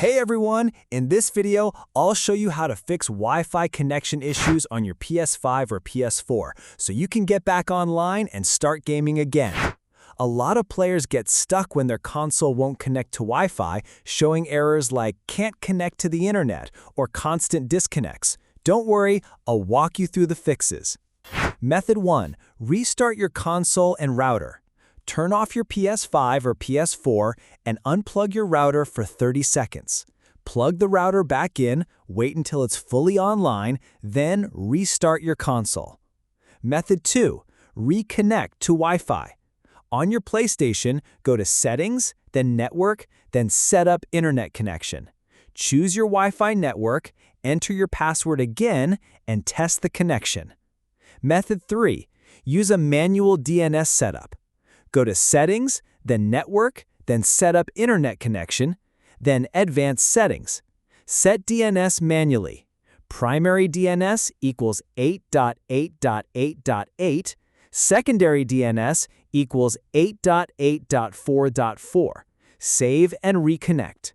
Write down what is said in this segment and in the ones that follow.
Hey everyone! In this video, I'll show you how to fix Wi-Fi connection issues on your PS5 or PS4 so you can get back online and start gaming again. A lot of players get stuck when their console won't connect to Wi-Fi, showing errors like can't connect to the internet or constant disconnects. Don't worry, I'll walk you through the fixes. Method 1. Restart your console and router. Turn off your PS5 or PS4 and unplug your router for 30 seconds. Plug the router back in, wait until it's fully online, then restart your console. Method 2. Reconnect to Wi-Fi. On your PlayStation, go to Settings, then Network, then Set up Internet Connection. Choose your Wi-Fi network, enter your password again, and test the connection. Method 3. Use a manual DNS setup. Go to Settings, then Network, then Set up Internet Connection, then Advanced Settings. Set DNS manually. Primary DNS equals 8.8.8.8. Secondary DNS equals 8.8.4.4. Save and reconnect.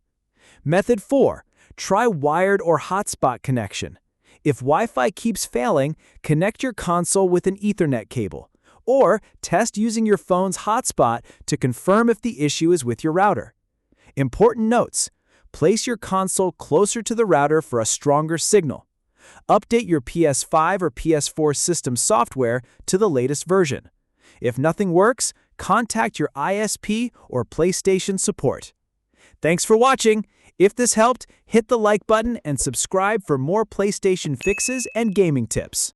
Method 4. Try wired or hotspot connection. If Wi-Fi keeps failing, connect your console with an Ethernet cable. Or test using your phone's hotspot to confirm if the issue is with your router. Important notes: place your console closer to the router for a stronger signal. Update your PS5 or PS4 system software to the latest version. If nothing works, contact your ISP or PlayStation support. Thanks for watching. If this helped, hit the like button and subscribe for more PlayStation fixes and gaming tips.